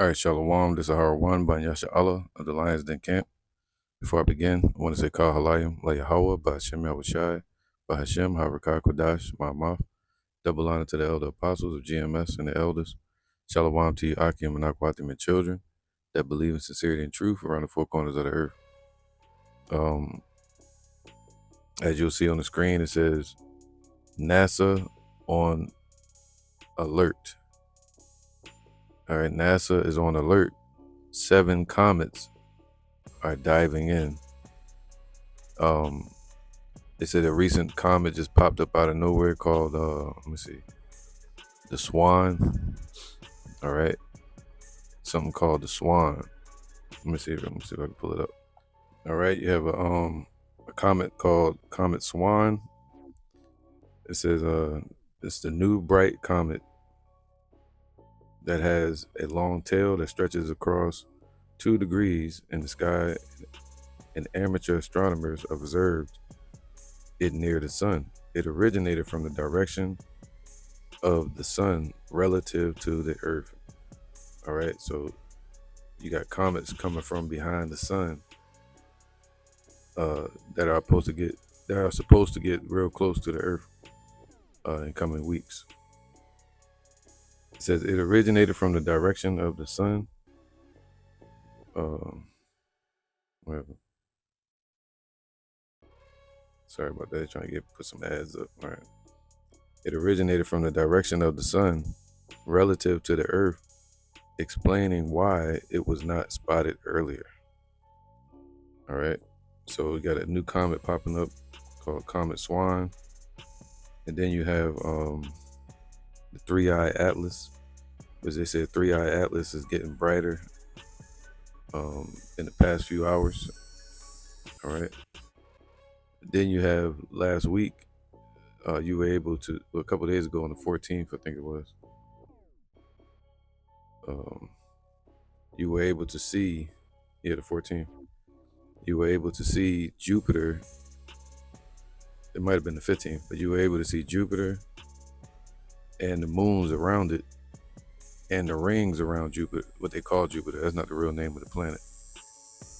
All right, Shalom. This is Ahara One by Yasha Allah of the Lions Den Camp. Before I begin, I want to say Kal Halayim, La Yahweh, by Hashem Yahushai, by Hashem, Harakah Kodash, Ma'amaf. Double honor to the elder apostles of GMS and the elders. Shalom to you, Akim and Akwatim and children that believe in sincerity and truth around the four corners of the earth. As you'll see on the screen, it says NASA on alert. All right, NASA is on alert. 7 comets are diving in. They said a recent comet just popped up out of nowhere called let me see, the Swan. All right, something called the Swan. Let me see if I can pull it up. All right, you have a comet called Comet Swan. It says it's the new bright comet that has a long tail that stretches across 2 degrees in the sky, and amateur astronomers observed it near the sun. It originated from the direction of the sun relative to the earth. All right, so you got comets coming from behind the sun that are supposed to get real close to the earth in coming weeks. It says it originated from the direction of the sun. Whatever. Sorry about that. Trying to put some ads up. All right. It originated from the direction of the sun relative to the earth, explaining why it was not spotted earlier. All right. So we got a new comet popping up called Comet Swan. And then you have the 3-Eye Atlas, because they said 3-Eye Atlas is getting brighter in the past few hours. All right. Then you have last week, you were able to, a couple days ago on the 14th, I think it was, you were able to see, the 14th, you were able to see Jupiter. It might have been the 15th, but you were able to see Jupiter and the moons around it and the rings around Jupiter, what they call Jupiter. That's not the real name of the planet.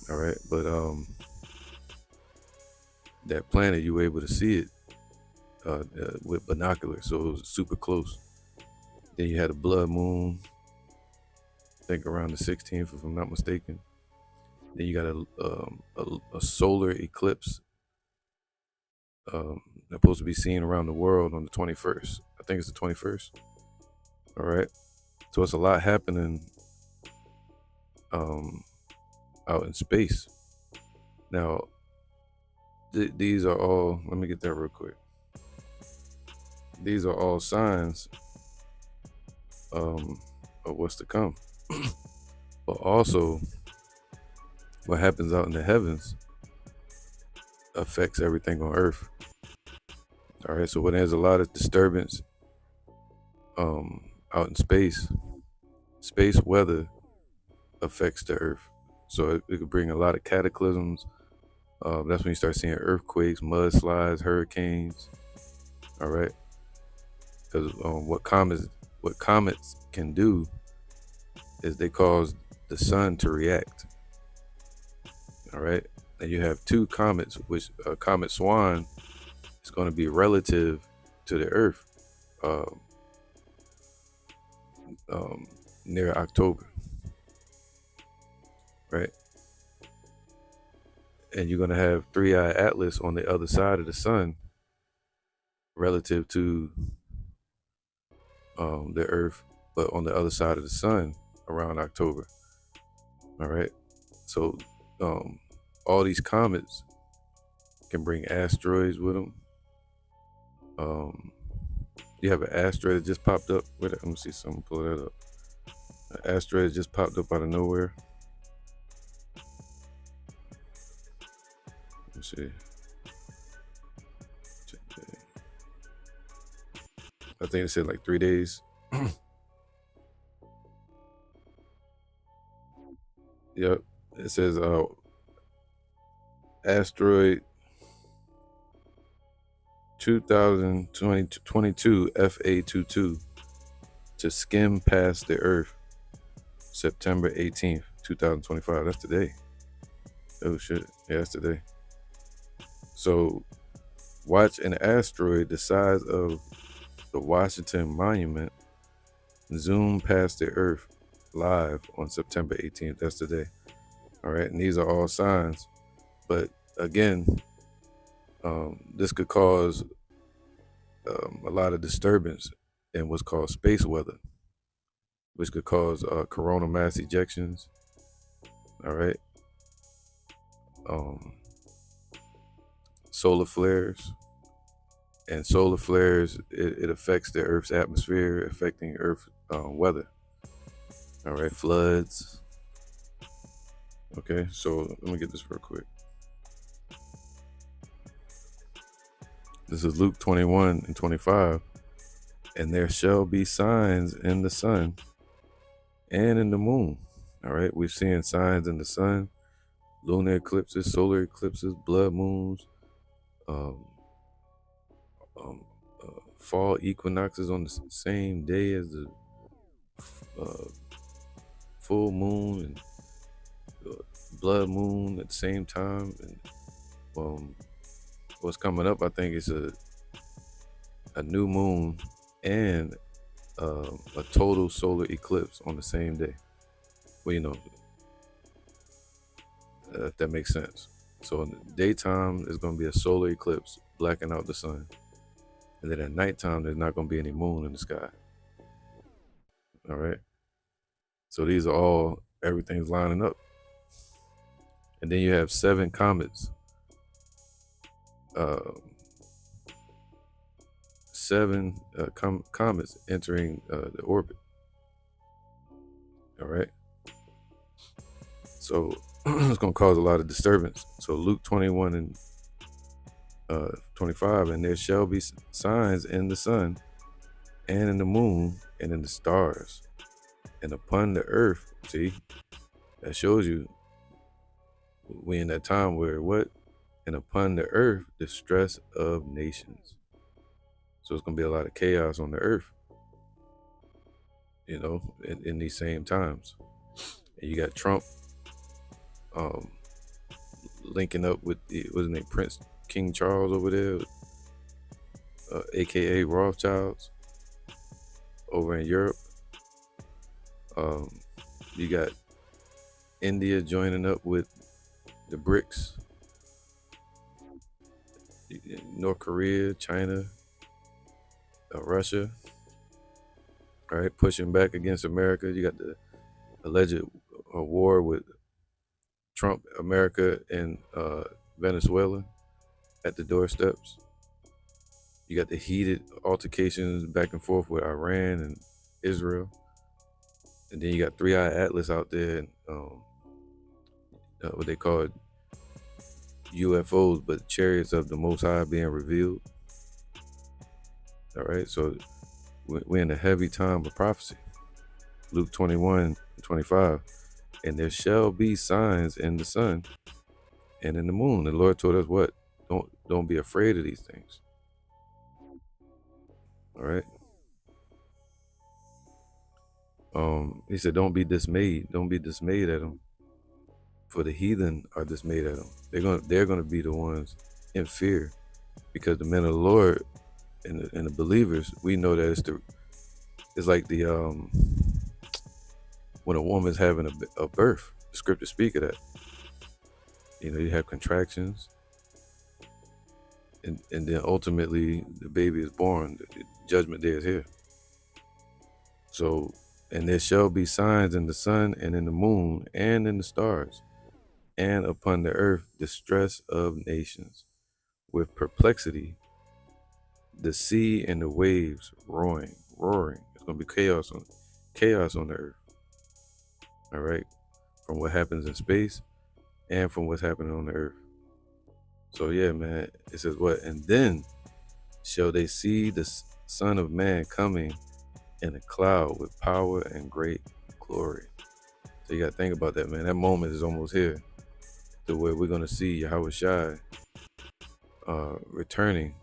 All right, but that planet, you were able to see it with binoculars, so it was super close. Then you had a blood moon, I think around the 16th, if I'm not mistaken. Then you got a solar eclipse supposed to be seen around the world on the 21st. I think it's the 21st. All right, so it's a lot happening out in space. Now, these are all, let me get that real quick. These are all signs of what's to come. But also, what happens out in the heavens affects everything on Earth. All right, so when there's a lot of disturbance out in space weather affects the Earth. So it could bring a lot of cataclysms. That's when you start seeing earthquakes, mudslides, hurricanes. All right, because what comets can do is they cause the sun to react. All right, and you have 2 comets, which Comet Swan is going to be relative to the Earth near October, right? And you're going to have 3-Eye Atlas on the other side of the sun relative to the Earth, but on the other side of the sun around October. All right, so all these comets can bring asteroids with them. You have an asteroid that just popped up. Wait, let me see something. Pull that up. An asteroid that just popped up out of nowhere. Let's see. I think it said like 3 days. Yep. It says asteroid 2022 FA22 to skim past the Earth September 18th, 2025. That's today. Oh shit. Yeah, that's today. So watch an asteroid the size of the Washington Monument zoom past the Earth live on September 18th. That's today. All right. And these are all signs. But again, this could cause a lot of disturbance in what's called space weather, which could cause coronal mass ejections. All right. Um, solar flares. And solar flares, it affects the Earth's atmosphere, affecting Earth weather. All right. Floods. Okay. So let me get this real quick. This is Luke 21 and 25. And there shall be signs in the sun and in the moon. All right. We're seeing signs in the sun, lunar eclipses, solar eclipses, blood moons, um, fall equinoxes on the same day as the uh, full moon, and blood moon at the same time. And what's coming up, I think, is a new moon and a total solar eclipse on the same day. Well, if that makes sense. So in the daytime, there's going to be a solar eclipse blacking out the sun. And then at nighttime, there's not going to be any moon in the sky. All right. So these are all, everything's lining up. And then you have 7 comets. 7 comets entering the orbit. All right. So it's going to cause a lot of disturbance. So Luke 21 and 25, and there shall be signs in the sun and in the moon and in the stars and upon the earth. See, that shows you we in that time where what? And upon the earth, distress of nations. So it's going to be a lot of chaos on the earth, in these same times. And you got Trump linking up with what's his name, Prince King Charles over there, aka Rothschilds over in Europe. You got India joining up with the BRICS, North Korea, China, Russia, all right, pushing back against America. You got the alleged war with Trump, America, and Venezuela at the doorsteps. You got the heated altercations back and forth with Iran and Israel. And then you got 3-Eye Atlas out there, and what they call it, UFOs, but chariots of the Most High being revealed. All right, so we're in a heavy time of prophecy. Luke 21, 25. And there shall be signs in the sun and in the moon. The Lord told us what? Don't be afraid of these things. All right. He said, don't be dismayed. Don't be dismayed at them. For the heathen are dismayed at them. They're gonna be the ones in fear, because the men of the Lord and the believers, we know that it's like the when a woman's having a birth, the scriptures speak of that. You have contractions, and then ultimately the baby is born. The judgment day is here. So, and there shall be signs in the sun and in the moon and in the stars, and upon the earth distress of nations, with perplexity, the sea and the waves roaring. It's gonna be chaos on the earth. All right, from what happens in space and from what's happening on the earth. So yeah, man, it says what? And then shall they see the Son of Man coming in a cloud with power and great glory. So you gotta think about that, man. That moment is almost here, to where we're gonna see Yahweh Shai returning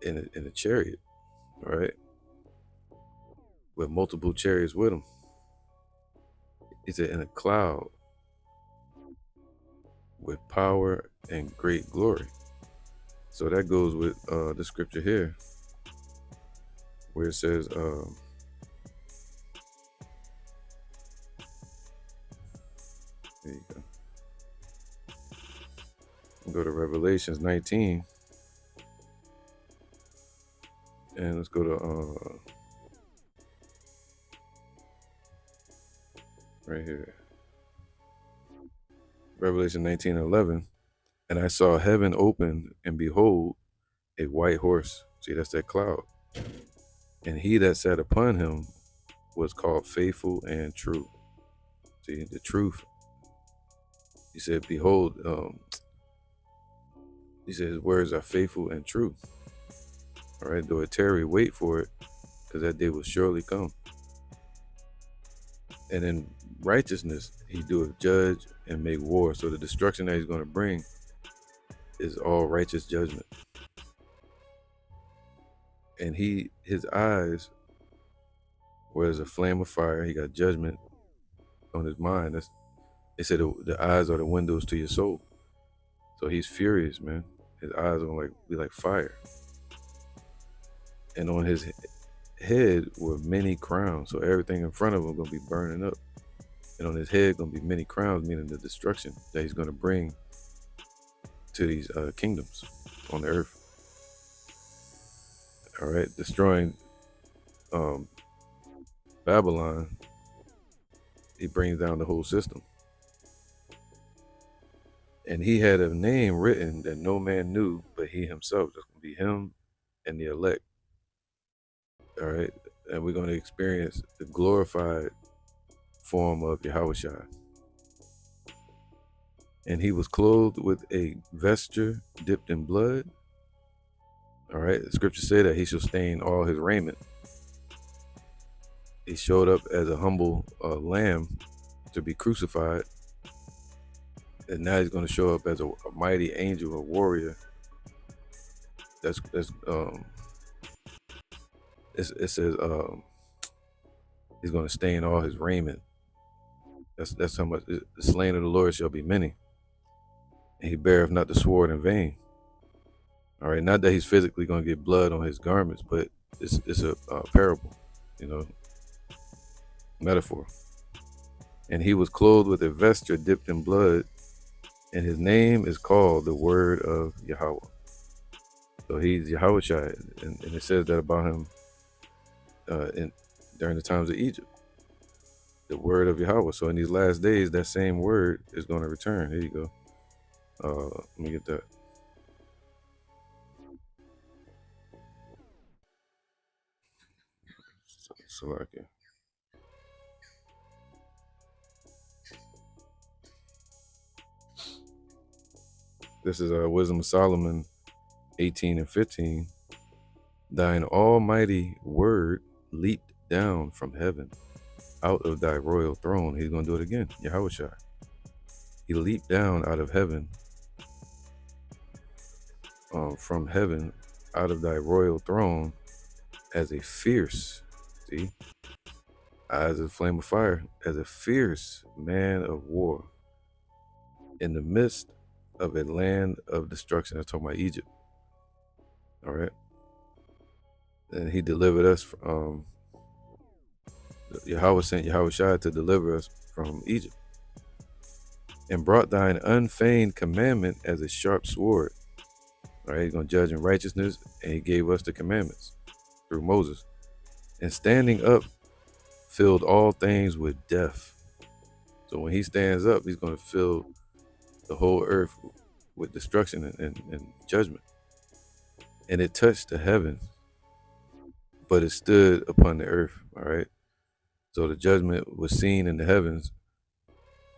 in a chariot, all right, with multiple chariots with him. He said, in a cloud with power and great glory. So that goes with the scripture here, where it says, there you go. Go to Revelations 19, and let's go to right here, Revelation 19:11. And I saw heaven open, and behold, a white horse. See, that's that cloud. And he that sat upon him was called Faithful and True. See, the truth. He said, behold, he said his words are faithful and true. All right, though it tarry, wait for it, because that day will surely come. And in righteousness, he doeth judge and make war. So the destruction that he's going to bring is all righteous judgment. And his eyes were as a flame of fire. He got judgment on his mind. They said the eyes are the windows to your soul. So he's furious, man. His eyes are going to be like fire. And on his head were many crowns. So everything in front of him going to be burning up. And on his head going to be many crowns, meaning the destruction that he's going to bring to these kingdoms on the earth. All right, destroying Babylon. He brings down the whole system. And he had a name written that no man knew but he himself. That's going to be him and the elect. All right, and we're going to experience the glorified form of Yahushua. And he was clothed with a vesture dipped in blood. All right, the scripture said that he shall stain all his raiment. He showed up as a humble lamb to be crucified. And now he's going to show up as a mighty angel, a warrior. It says he's going to stain all his raiment. That's how much the slain of the Lord shall be many. And he beareth not the sword in vain. All right, not that he's physically going to get blood on his garments, but it's a parable, metaphor. And he was clothed with a vesture dipped in blood, and his name is called the Word of Yahweh. So he's Yahushua, and it says that about him during the times of Egypt. The Word of Yahweh. So in these last days, that same word is going to return. Here you go. Let me get that. Salakia. This is Wisdom of Solomon 18 and 15. Thine almighty word leaped down from heaven out of thy royal throne. He's going to do it again. Yahushua. He leaped down out of heaven, from heaven, out of thy royal throne as a fierce, see, eyes of flame of fire, as a fierce man of war in the midst of a land of destruction. I'm talking about Egypt. All right. And he delivered us from, Yahweh sent Yahushua to deliver us from Egypt, and brought thine unfeigned commandment as a sharp sword. All right, he's going to judge in righteousness, and he gave us the commandments through Moses. And standing up, filled all things with death. So when he stands up, he's going to fill the whole earth with destruction and judgment. And it touched the heavens, but it stood upon the earth. All right. So the judgment was seen in the heavens,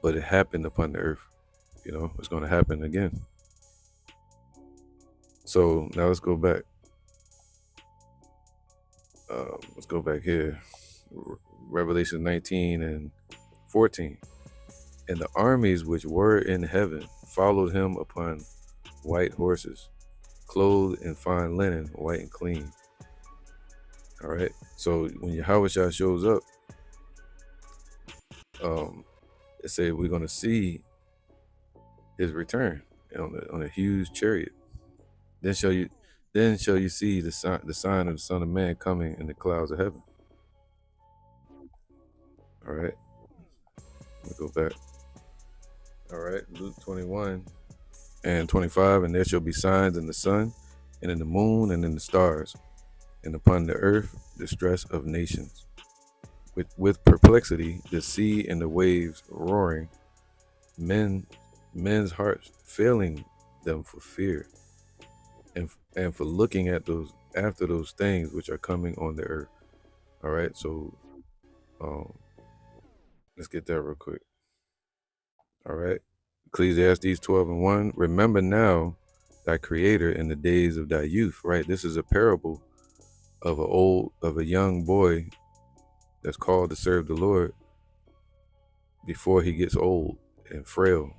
but it happened upon the earth. It's going to happen again. So now let's go back. Let's go back here. Revelation 19 and 14. And the armies which were in heaven followed him upon white horses, clothed in fine linen, white and clean. All right. So when Yahushua shows up, It said we're going to see his return on a huge chariot. Then shall you see the sign of the Son of Man coming in the clouds of heaven. All right, let me go back. All right, Luke 21 and 25, and there shall be signs in the sun, and in the moon, and in the stars, and upon the earth distress of nations, with perplexity, the sea and the waves roaring, men men's hearts failing them for fear, and for looking at those after those things which are coming on the earth. All right, so um, let's get that real quick. All right, Ecclesiastes 12:1. Remember now thy Creator in the days of thy youth. Right, this is a parable of a young boy that's called to serve the Lord before he gets old and frail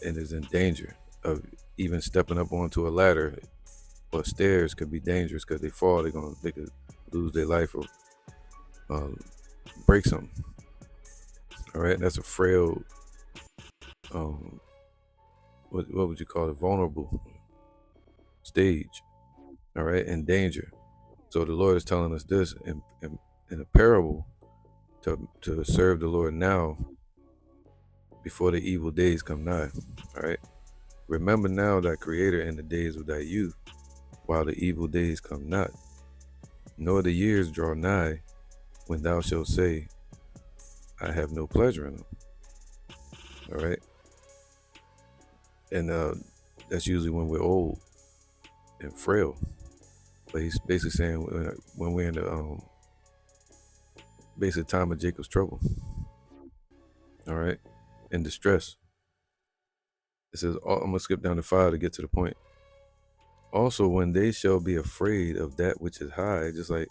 and is in danger of even stepping up onto a ladder or stairs. Could be dangerous because they fall. They could lose their life or uh, break something. All right, that's a frail. Um, what would you call it? Vulnerable stage. All right, in danger. So the Lord is telling us this in a parable to serve the Lord now before the evil days come nigh. All right. Remember now thy Creator in the days of thy youth, while the evil days come not, nor the years draw nigh, when thou shalt say, I have no pleasure in them. All right. And that's usually when we're old and frail. But he's basically saying when we're in the basic time of Jacob's trouble. All right. In distress. It says, I'm going to skip down to 5 to get to the point. Also, when they shall be afraid of that which is high, just like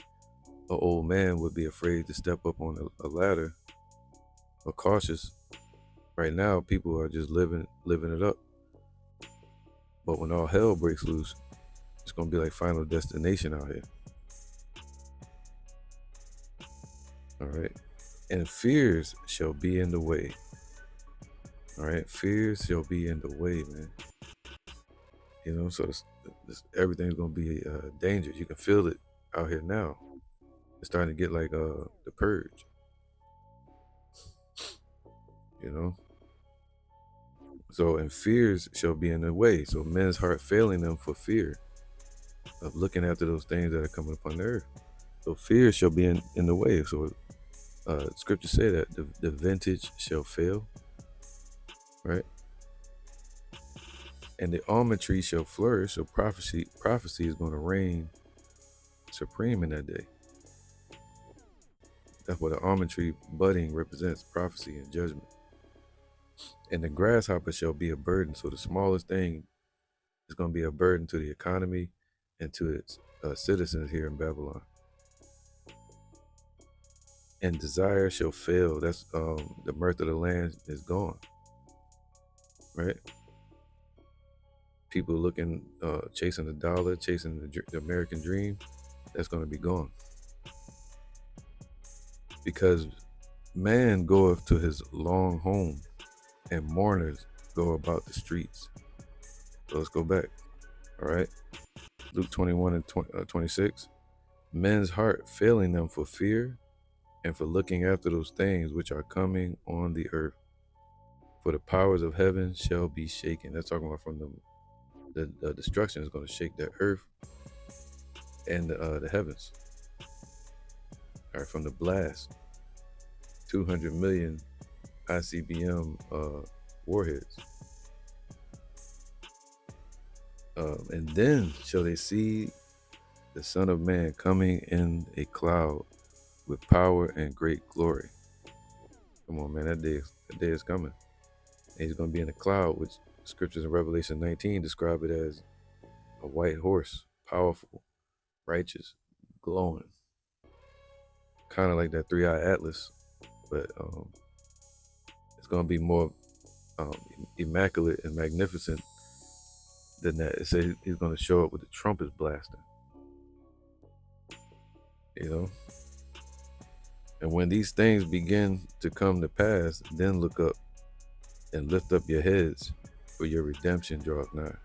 an old man would be afraid to step up on a ladder or cautious. Right now, people are just living it up. But when all hell breaks loose, it's gonna be like Final Destination out here. All right, and fears shall be in the way. All right, fears shall be in the way, man. You know, so everything's gonna be dangerous. You can feel it out here now. It's starting to get like the purge. You know. So, and fears shall be in the way. So, men's heart failing them for fear of looking after those things that are coming upon the earth. So, fear shall be in the way. So, scripture say that the vintage shall fail, right? And the almond tree shall flourish. So, prophecy is going to reign supreme in that day. That's what the almond tree budding represents: prophecy and judgment. And the grasshopper shall be a burden. So, the smallest thing is going to be a burden to the economy and to its citizens here in Babylon. And desire shall fail. That's the mirth of the land is gone, right? People looking, chasing the dollar, chasing the American dream, that's going to be gone. Because man goeth to his long home, and mourners go about the streets. So let's go back, all right? Luke 21 and 26. Men's heart failing them for fear and for looking after those things which are coming on the earth. For the powers of heaven shall be shaken. That's talking about from the destruction is going to shake the earth and the heavens. All right, from the blast, 200 million ICBM warheads. And then shall they see the Son of Man coming in a cloud with power and great glory. Come on, man, that day is coming. And he's going to be in a cloud, which scriptures in Revelation 19 describe it as a white horse, powerful, righteous, glowing. Kind of like that 3-eyed Atlas, but it's going to be more immaculate and magnificent than that. It says he's going to show up with the trumpets blasting. You know? And when these things begin to come to pass, then look up and lift up your heads, for your redemption draweth nigh.